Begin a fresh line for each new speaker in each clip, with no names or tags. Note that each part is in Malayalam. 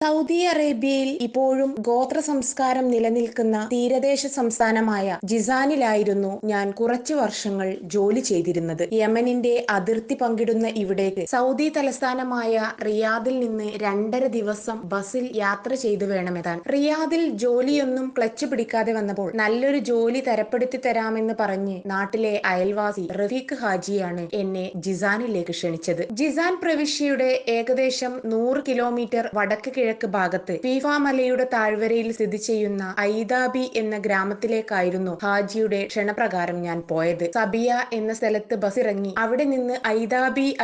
സൗദി അറേബ്യയിൽ ഇപ്പോഴും ഗോത്ര സംസ്കാരം നിലനിൽക്കുന്ന തീരദേശ സംസ്ഥാനമായ ജിസാനിലായിരുന്നു ഞാൻ കുറച്ചു വർഷങ്ങൾ ജോലി ചെയ്തിരുന്നത്. യമനിന്റെ അതിർത്തി പങ്കിടുന്ന ഇവിടേക്ക് സൗദി തലസ്ഥാനമായ റിയാദിൽ നിന്ന് 2.5 ദിവസം ബസിൽ യാത്ര ചെയ്തു വേണമെത്താൻ. റിയാദിൽ ജോലിയൊന്നും ക്ലച്ച് പിടിക്കാതെ വന്നപ്പോൾ നല്ലൊരു ജോലി തരപ്പെടുത്തി തരാമെന്ന് പറഞ്ഞ് നാട്ടിലെ അയൽവാസി റഫീഖ് ഹാജിയാണ് എന്നെ ജിസാനിലേക്ക് ക്ഷണിച്ചത്. ജിസാൻ പ്രവിശ്യയുടെ ഏകദേശം 100 കിലോമീറ്റർ വടക്ക് കിഴക്ക് ഭാഗത്ത് ഫീഫ മലയുടെ താഴ്വരയിൽ സ്ഥിതി ചെയ്യുന്ന ഐദാബി എന്ന ഗ്രാമത്തിലേക്കായിരുന്നു ഹാജിയുടെ ക്ഷണപ്രകാരം ഞാൻ പോയത്. സബിയ എന്ന സ്ഥലത്ത് ബസ് ഇറങ്ങി അവിടെ നിന്ന്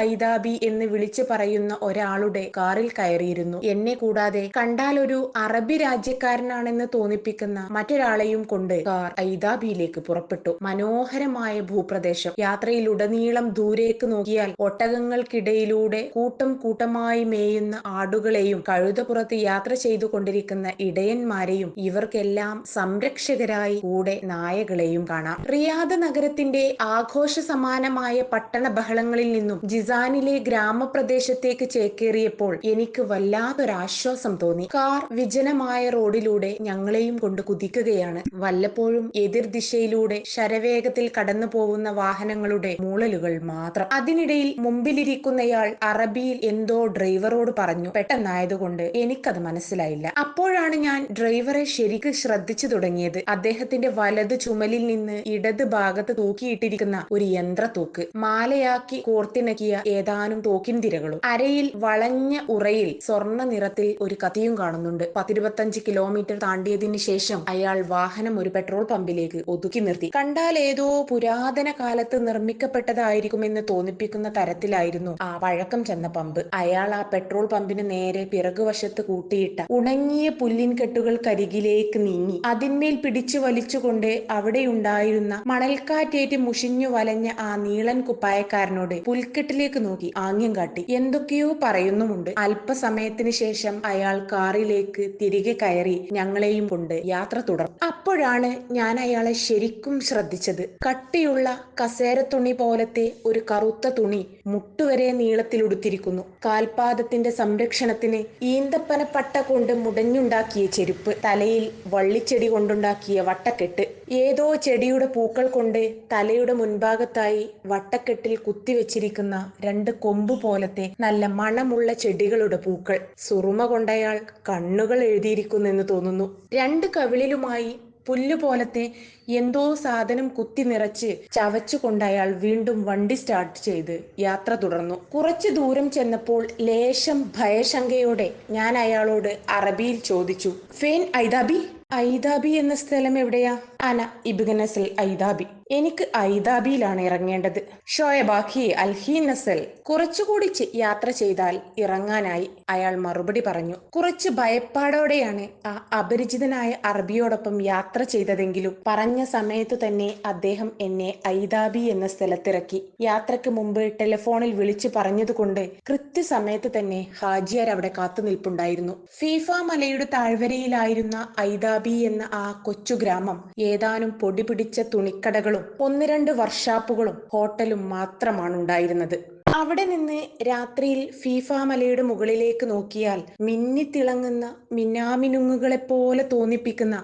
ഐദാബി എന്ന് വിളിച്ചു പറയുന്ന ഒരാളുടെ കാറിൽ കയറിയിരുന്നു. എന്നെ കൂടാതെ കണ്ടാൽ ഒരു അറബി രാജ്യക്കാരനാണെന്ന് തോന്നിപ്പിക്കുന്ന മറ്റൊരാളെയും കൊണ്ട് കാർ ഐദാബിയിലേക്ക് പുറപ്പെട്ടു. മനോഹരമായ ഭൂപ്രദേശം. യാത്രയിലുടനീളം ദൂരേക്ക് നോക്കിയാൽ ഒട്ടകങ്ങൾക്കിടയിലൂടെ കൂട്ടം കൂട്ടമായി മേയുന്ന ആടുകളെയും കഴുതപ്പുറത്ത് യാത്ര ചെയ്തു കൊണ്ടിരിക്കുന്ന ഇടയന്മാരെയും ഇവർക്കെല്ലാം സംരക്ഷകരായി കൂടെ നായകളെയും കാണാം. റിയാദ് നഗരത്തിന്റെ ആഘോഷ സമാനമായ പട്ടണ ബഹളങ്ങളിൽ നിന്നും ജിസാനിലെ ഗ്രാമപ്രദേശത്തേക്ക് ചേക്കേറിയപ്പോൾ എനിക്ക് വല്ലാത്തൊരാശ്വാസം തോന്നി. കാർ വിജനമായ റോഡിലൂടെ ഞങ്ങളെയും കൊണ്ട് കുതിക്കുകയാണ്. വല്ലപ്പോഴും എതിർദിശയിലൂടെ ശരവേഗത്തിൽ കടന്നു പോകുന്ന വാഹനങ്ങളുടെ മൂളലുകൾ മാത്രം. അതിനിടയിൽ മുമ്പിലിരിക്കുന്നയാൾ അറബിയിൽ എന്തോ ഡ്രൈവറോട് പറഞ്ഞു. പെട്ടെന്നായതുകൊണ്ട് എനിക്കത് മനസ്സിലായില്ല. അപ്പോഴാണ് ഞാൻ ഡ്രൈവറെ ശരിക്ക് ശ്രദ്ധിച്ചു തുടങ്ങിയത്. അദ്ദേഹത്തിന്റെ വലത് ചുമലിൽ നിന്ന് ഇടത് ഭാഗത്ത് തൂക്കിയിട്ടിരിക്കുന്ന ഒരു യന്ത്രത്തൂക്ക്, മാലയാക്കി കോർത്തിണക്കിയ ഏതാനും തോക്കിൻ തിരകളും, അരയിൽ വളഞ്ഞ ഉറയിൽ സ്വർണ്ണ നിറത്തിൽ ഒരു കത്തിയും കാണുന്നുണ്ട്. 10-25 കിലോമീറ്റർ താണ്ടിയതിനു ശേഷം അയാൾ വാഹനം ഒരു പെട്രോൾ പമ്പിലേക്ക് ഒതുക്കി നിർത്തി. കണ്ടാൽ ഏതോ പുരാതന കാലത്ത് നിർമ്മിക്കപ്പെട്ടതായിരിക്കുമെന്ന് തോന്നിപ്പിക്കുന്ന തരത്തിലായിരുന്നു ആ പഴക്കം ചെന്ന പമ്പ്. അയാൾ ആ പെട്രോൾ പമ്പിന് നേരെ പിറകുവശത്ത് കൂട്ടിയിട്ട ഉണങ്ങിയ പുല്ലിൻ കെട്ടുകൾക്കരികിലേക്ക് നീങ്ങി. അതിന്മേൽ പിടിച്ചു വലിച്ചുകൊണ്ട് അവിടെയുണ്ടായിരുന്ന മണൽക്കാറ്റേറ്റ് മുഷിഞ്ഞു വലഞ്ഞ ആ നീളൻ കുപ്പായക്കാരനോട് പുൽക്കെട്ടിലേക്ക് നോക്കി ആംഗ്യം കാട്ടി. എന്തൊക്കെയോ പറയുന്നുമുണ്ട്. അല്പസമയത്തിന് ശേഷം അയാൾ കാറിലേക്ക് തിരികെ കയറി ഞങ്ങളെയും കൊണ്ട് യാത്ര തുടർന്നു. അപ്പോഴാണ് ഞാൻ അയാളെ ശരിക്കും ശ്രദ്ധിച്ചത്. കട്ടിയുള്ള കസേരത്തുണി പോലത്തെ ഒരു കറുത്ത തുണി മുട്ടുവരെ നീളത്തിലുടുത്തിരിക്കുന്നു. കാൽപാദത്തിന്റെ സംരക്ഷണത്തിന് ഈന്തപ്പനപ്പട്ട കൊണ്ട് മുടഞ്ഞുണ്ടാക്കിയ ചെരുപ്പ്, തലയിൽ വള്ളിച്ചെടി കൊണ്ടുണ്ടാക്കിയ വട്ടക്കെട്ട്, ഏതോ ചെടിയുടെ പൂക്കൾ കൊണ്ട് തലയുടെ മുൻഭാഗത്തായി വട്ടക്കെട്ടിൽ കുത്തിവെച്ചിരിക്കുന്ന 2 കൊമ്പ് പോലത്തെ നല്ല മണമുള്ള ചെടികളുടെ പൂക്കൾ. സുറുമ കൊണ്ടയാൾ കണ്ണുകൾ എഴുതിയിരിക്കുന്നെന്ന് തോന്നുന്നു. 2 കവിളിലുമായി പുല്ല് പോലത്തെ എന്തോ സാധനം കുത്തി നിറച്ച് ചവച്ചുകൊണ്ടയാൾ വീണ്ടും വണ്ടി സ്റ്റാർട്ട് ചെയ്ത് യാത്ര തുടർന്നു. കുറച്ചു ദൂരം ചെന്നപ്പോൾ ലേശം ഭയശങ്കയോടെ ഞാൻ അയാളോട് അറബിയിൽ ചോദിച്ചു, ഫേൻ ഐദാബി? ഐദാബി എന്ന സ്ഥലം എവിടെയാ? അന ഇബ്നസൽ ഐദാബി. എനിക്ക് ഐദാബിയിലാണ് ഇറങ്ങേണ്ടത്. ഷോയബാഖി അൽഹി നസൽ. കുറച്ചുകൂടി യാത്ര ചെയ്താൽ ഇറങ്ങാനായി, അയാൾ മറുപടി പറഞ്ഞു. കുറച്ച് ഭയപ്പാടോടെയാണ് ആ അപരിചിതനായ അറബിയോടൊപ്പം യാത്ര ചെയ്തതെങ്കിലും പറഞ്ഞ സമയത്തു തന്നെ അദ്ദേഹം എന്നെ ഐദാബി എന്ന സ്ഥലത്തിറക്കി. യാത്രക്ക് മുമ്പ് ടെലിഫോണിൽ വിളിച്ചു പറഞ്ഞതുകൊണ്ട് കൃത്യസമയത്ത് തന്നെ ഹാജിയാർ അവിടെ കാത്തു നിൽപ്പുണ്ടായിരുന്നു. ഫീഫ മലയുടെ താഴ്വരയിലായിരുന്ന ഐദാബി എന്ന ആ കൊച്ചു ഗ്രാമം ഏതാനും പൊടി പിടിച്ച തുണിക്കടകളും 1-2 വർക്ക്ഷോപ്പുകളും ഹോട്ടലും മാത്രമാണ് ഉണ്ടായിരുന്നത്. അവിടെ നിന്ന് രാത്രിയിൽ ഫീഫ മലയുടെ മുകളിലേക്ക് നോക്കിയാൽ മിന്നിത്തിളങ്ങുന്ന മിന്നാമിനുങ്ങുകളെപ്പോലെ തോന്നിപ്പിക്കുന്ന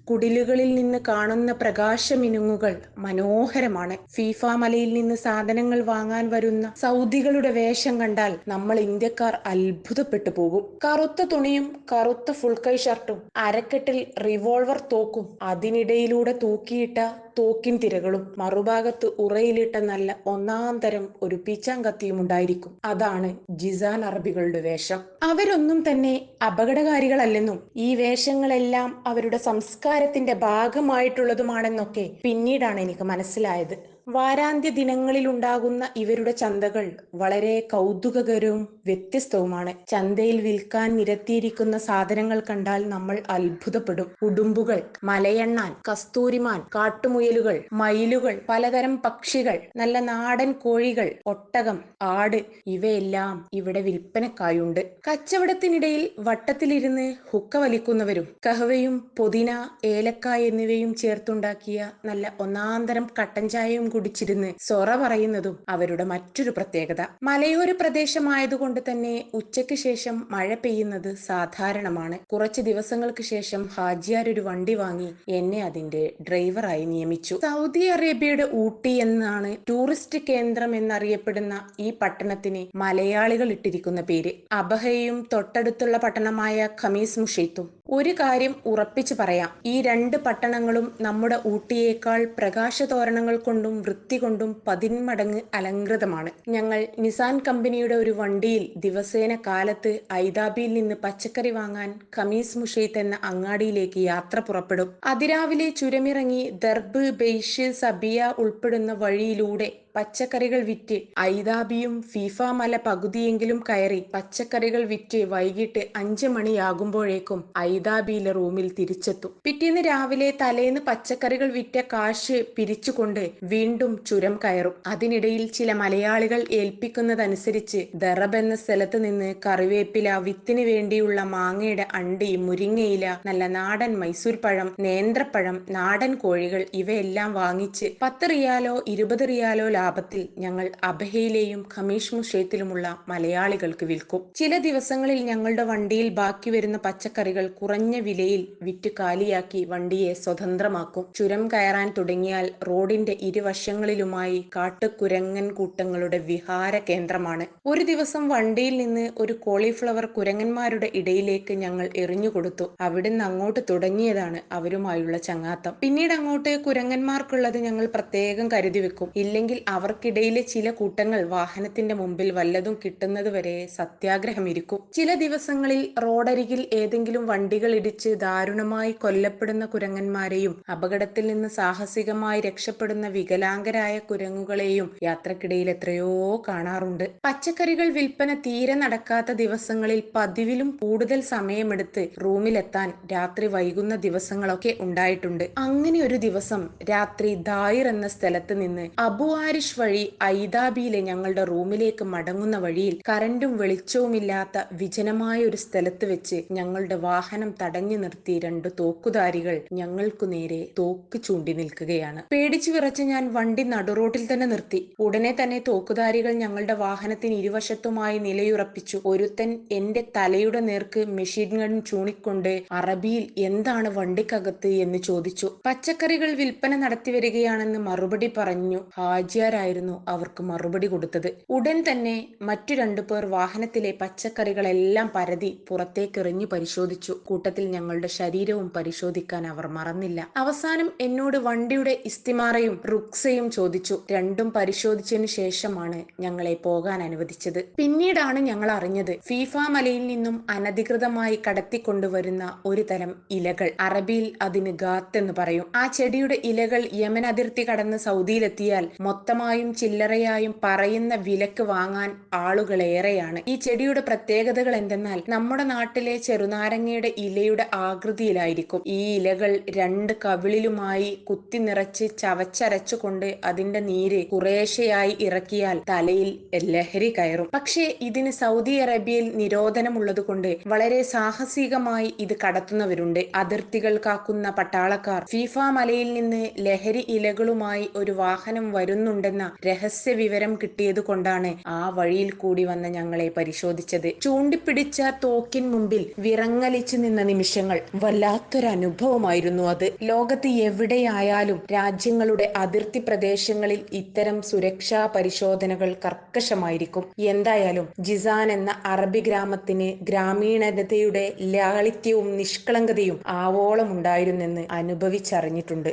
കുടിലുകളിൽ നിന്ന് കാണുന്ന പ്രകാശമിനുങ്ങുകൾ മനോഹരമാണ്. ഫീഫ മലയിൽ നിന്ന് സാധനങ്ങൾ വാങ്ങാൻ വരുന്ന സൗദികളുടെ വേഷം കണ്ടാൽ നമ്മൾ ഇന്ത്യക്കാർ അത്ഭുതപ്പെട്ടു പോകും. കറുത്ത തുണിയും കറുത്ത ഫുൾ കൈ ഷർട്ടും, അരക്കെട്ടിൽ റിവോൾവർ തോക്കും, അതിനിടയിലൂടെ തൂക്കിയിട്ട തോക്കിൻ തിരകളും, മറുഭാഗത്ത് ഉറയിലിട്ട നല്ല ഒന്നാം തരം ഒരു പീച്ചാങ്കത്തിയും ഉണ്ടായിരിക്കും. അതാണ് ജിസാൻ അറബികളുടെ വേഷം. അവരൊന്നും തന്നെ അപകടകാരികളല്ലെന്നും ഈ വേഷങ്ങളെല്ലാം അവരുടെ സംസ്കാരത്തിന്റെ ഭാഗമായിട്ടുള്ളതുമാണെന്നൊക്കെ പിന്നീടാണ് എനിക്ക് മനസ്സിലായത്. വാരാന്ത്യ ദിനങ്ങളിലുണ്ടാകുന്ന ഇവരുടെ ചന്തകൾ വളരെ കൗതുകകരവും വ്യത്യസ്തവുമാണ്. ചന്തയിൽ വിൽക്കാൻ നിരത്തിയിരിക്കുന്ന സാധനങ്ങൾ കണ്ടാൽ നമ്മൾ അത്ഭുതപ്പെടും. ഉടുമ്പുകൾ, മലയണ്ണാൻ, കസ്തൂരിമാൻ, കാട്ടുമുയലുകൾ, മയിലുകൾ, പലതരം പക്ഷികൾ, നല്ല നാടൻ കോഴികൾ, ഒട്ടകം, ആട്, ഇവയെല്ലാം ഇവിടെ വിൽപ്പനക്കായുണ്ട്. കച്ചവടത്തിനിടയിൽ വട്ടത്തിലിരുന്ന് ഹുക്ക വലിക്കുന്നവരും കഹവയും പുതിന, ഏലക്കായ എന്നിവയും ചേർത്തുണ്ടാക്കിയ നല്ല ഒന്നാന്തരം കട്ടൻ ചായയും കുടിച്ചിരുന്ന് സൊറ പറയുന്നതും അവരുടെ മറ്റൊരു പ്രത്യേകത. മലയോര പ്രദേശമായതുകൊണ്ട് തന്നെ ഉച്ചയ്ക്ക് ശേഷം മഴ പെയ്യുന്നത് സാധാരണമാണ്. കുറച്ച് ദിവസങ്ങൾക്ക് ശേഷം ഹാജിയാർ ഒരു വണ്ടി വാങ്ങി എന്നെ അതിന്റെ ഡ്രൈവറായി നിയമിച്ചു. സൗദി അറേബ്യയുടെ ഊട്ടി എന്നാണ് ടൂറിസ്റ്റ് കേന്ദ്രം എന്നറിയപ്പെടുന്ന ഈ പട്ടണത്തിന് മലയാളികൾ ഇട്ടിരിക്കുന്ന പേര്. അബഹയും തൊട്ടടുത്തുള്ള പട്ടണമായ ഖമീസ് മുഷൈത്തും. ഒരു കാര്യം ഉറപ്പിച്ചു പറയാം, ഈ രണ്ട് പട്ടണങ്ങളും നമ്മുടെ ഊട്ടിയേക്കാൾ പ്രകാശതോരണങ്ങൾ കൊണ്ടും വൃത്തി കൊണ്ടും 10 മടങ്ങ് അലങ്കൃതമാണ്. ഞങ്ങൾ നിസാൻ കമ്പനിയുടെ ഒരു വണ്ടിയിൽ ദിവസേന കാലത്ത് ഐദാബിയിൽ നിന്ന് പച്ചക്കറി വാങ്ങാൻ ഖമീസ് മുഷൈത്ത് എന്ന അങ്ങാടിയിലേക്ക് യാത്ര പുറപ്പെടും. അതിരാവിലെ ചുരമിറങ്ങി ദർബ്, ബെയ്ഷ്, സബിയ ഉൾപ്പെടുന്ന വഴിയിലൂടെ പച്ചക്കറികൾ വിറ്റ് ഐദാബിയും ഫീഫ മല പകുതിയെങ്കിലും കയറി പച്ചക്കറികൾ വിറ്റ് വൈകിട്ട് 5 മണിയാകുമ്പോഴേക്കും ഐദാബിയിലെ റൂമിൽ തിരിച്ചെത്തും. പിറ്റേന്ന് രാവിലെ തലേന്ന് പച്ചക്കറികൾ വിറ്റ കാശ് പിരിച്ചുകൊണ്ട് വീണ്ടും ചുരം കയറും. അതിനിടയിൽ ചില മലയാളികൾ ഏൽപ്പിക്കുന്നതനുസരിച്ച് ദറബ് എന്ന സ്ഥലത്ത് നിന്ന് കറിവേപ്പില, വിത്തിന് വേണ്ടിയുള്ള മാങ്ങയുടെ അണ്ടി, മുരിങ്ങയില, നല്ല നാടൻ മൈസൂർ പഴം, നേന്ത്രപ്പഴം, നാടൻ കോഴികൾ ഇവയെല്ലാം വാങ്ങിച്ച് 10 റിയാലോ 20 റിയാലോ ലാഭത്തിൽ ഞങ്ങൾ അബഹയിലെയും ഖമീസ് മുഷൈത്തിലുമുള്ള മലയാളികൾക്ക് വിൽക്കും. ചില ദിവസങ്ങളിൽ ഞങ്ങളുടെ വണ്ടിയിൽ ബാക്കി വരുന്ന പച്ചക്കറികൾ കുറഞ്ഞ വിലയിൽ വിറ്റ് കാലിയാക്കി വണ്ടിയെ സ്വതന്ത്രമാക്കും. ചുരം കയറാൻ തുടങ്ങിയാൽ റോഡിന്റെ ഇരുവശങ്ങളിലുമായി കാട്ടുകുരങ്ങൻ കൂട്ടങ്ങളുടെ വിഹാര കേന്ദ്രമാണ്. ഒരു ദിവസം വണ്ടിയിൽ നിന്ന് ഒരു കോളിഫ്ലവർ കുരങ്ങന്മാരുടെ ഇടയിലേക്ക് ഞങ്ങൾ എറിഞ്ഞുകൊടുത്തു. അവിടുന്ന് അങ്ങോട്ട് തുടങ്ങിയതാണ് അവരുമായുള്ള ചങ്ങാത്തം. പിന്നീട് അങ്ങോട്ട് കുരങ്ങന്മാർക്കുള്ളത് ഞങ്ങൾ പ്രത്യേകം കരുതി വെക്കും. ഇല്ലെങ്കിൽ അവർക്കിടയിലെ ചില കൂട്ടങ്ങൾ വാഹനത്തിന്റെ മുമ്പിൽ വല്ലതും കിട്ടുന്നത് വരെ സത്യാഗ്രഹം ഇരിക്കും. ചില ദിവസങ്ങളിൽ റോഡരികിൽ ഏതെങ്കിലും വണ്ടികൾ ഇടിച്ച് ദാരുണമായി കൊല്ലപ്പെടുന്ന കുരങ്ങന്മാരെയും അപകടത്തിൽ നിന്ന് സാഹസികമായി രക്ഷപ്പെടുന്ന വികലാംഗരായ കുരങ്ങുകളെയും യാത്രക്കിടയിൽ എത്രയോ കാണാറുണ്ട്. പച്ചക്കറികൾ വിൽപ്പന തീരെ നടക്കാത്ത ദിവസങ്ങളിൽ പതിവിലും കൂടുതൽ സമയമെടുത്ത് റൂമിലെത്താൻ രാത്രി വൈകുന്ന ദിവസങ്ങളൊക്കെ ഉണ്ടായിട്ടുണ്ട്. അങ്ങനെ ഒരു ദിവസം രാത്രി ദായിർ എന്ന സ്ഥലത്ത് നിന്ന് അബു ആരിഷ് വഴി ഐദാബിയിലെ ഞങ്ങളുടെ റൂമിലേക്ക് മടങ്ങുന്ന വഴിയിൽ കറന്റും വെളിച്ചവുമില്ലാത്ത വിജനമായ ഒരു സ്ഥലത്ത് വെച്ച് ഞങ്ങളുടെ വാഹനം തടഞ്ഞു നിർത്തി 2 തോക്കുധാരികൾ ഞങ്ങൾക്കു നേരെ തോക്ക് ചൂണ്ടി നിൽക്കുകയാണ്. പേടിച്ചു വിറച്ച് ഞാൻ വണ്ടി നടുറോട്ടിൽ തന്നെ നിർത്തി. ഉടനെ തന്നെ തോക്കുധാരികൾ ഞങ്ങളുടെ വാഹനത്തിന് ഇരുവശത്തുമായി നിലയുറപ്പിച്ചു. ഒരുത്തൻ എന്റെ തലയുടെ നേർക്ക് മെഷീൻ ഗൺ ചൂണ്ടിക്കൊണ്ട് അറബിയിൽ എന്താണ് വണ്ടിക്കകത്ത് എന്ന് ചോദിച്ചു. പച്ചക്കറികൾ വിൽപ്പന നടത്തി വരികയാണെന്ന് മറുപടി പറഞ്ഞു. ഹാജിയാരായിരുന്നു അവർക്ക് മറുപടി കൊടുത്തത്. ഉടൻ തന്നെ മറ്റു 2 പേർ വാഹനത്തിലെ പച്ചക്കറികളെല്ലാം പരതി പുറത്തേക്കെറിഞ്ഞു പരിശോധിച്ചു. കൂട്ടത്തിൽ ഞങ്ങളുടെ ശരീരവും പരിശോധിക്കാൻ അവർ മറന്നില്ല. അവസാനം എന്നോട് വണ്ടിയുടെ ഇസ്തിമാറയും റുക്സയും ചോദിച്ചു. രണ്ടും പരിശോധിച്ചതിനു ശേഷമാണ് ഞങ്ങളെ പോകാൻ അനുവദിച്ചത്. പിന്നീടാണ് ഞങ്ങൾ അറിഞ്ഞത് ഫീഫ മലയിൽ നിന്നും അനധികൃതമായി കടത്തിക്കൊണ്ടുവരുന്ന ഒരു തരം ഇലകൾ, അറബിയിൽ അതിന് ഗാത്ത് എന്ന് പറയും. ആ ചെടിയുടെ ഇലകൾ യമൻ അതിർത്തി കടന്ന് സൗദിയിലെത്തിയാൽ മൊത്തമായും ചില്ലറയായും പറയുന്ന വിലക്ക് വാങ്ങാൻ ആളുകളേറെയാണ്. ഈ ചെടിയുടെ പ്രത്യേകതകൾ എന്തെന്നാൽ നമ്മുടെ നാട്ടിലെ ചെറുനാരങ്ങയുടെ ഇലയുടെ ആകൃതിയിലായിരിക്കും. ഈ ഇലകൾ 2 കവിളിലുമായി കുത്തി നിറച്ച് ചവച്ചരച്ചുകൊണ്ട് അതിന്റെ നീര് കുറേശ്ശെയായി ഇറക്കിയാൽ തലയിൽ ലഹരി കയറും. പക്ഷേ ഇതിന് സൗദി അറേബ്യയിൽ നിരോധനമുള്ളതുകൊണ്ട് വളരെ സാഹസികമായി ഇത് കടത്തുന്നവരുണ്ട്. അതിർത്തികൾ കാക്കുന്ന പട്ടാളക്കാർ ഫീഫ മലയിൽ നിന്ന് ലഹരി ഇലകളുമായി ഒരു വാഹനം വരുന്നുണ്ടെന്ന രഹസ്യ വിവരം കിട്ടിയത് കൊണ്ടാണ് ആ വഴിയിൽ കൂടി വന്ന ഞങ്ങളെ പരിശോധിച്ചത്. ചൂണ്ടിപ്പിടിച്ച തോക്കിൻ മുമ്പിൽ വിറങ്ങലിച്ചു നിന്ന നിമിഷങ്ങൾ വല്ലാത്തൊരനുഭവമായിരുന്നു അത്. ലോകത്ത് എവിടെയായാലും രാജ്യങ്ങളുടെ അതിർത്തി പ്രദേശങ്ങളിൽ ഇത്തരം സുരക്ഷാ പരിശോധനകൾ കർക്കശമായിരിക്കും. എന്തായാലും ജിസാൻ എന്ന അറബി ഗ്രാമത്തിന് ഗ്രാമീണതയുടെ ലാളിത്യവും നിഷ്കളങ്കതയും ആവോളം ഉണ്ടായിരുന്നെന്ന് അനുഭവിച്ചറിഞ്ഞിട്ടുണ്ട്.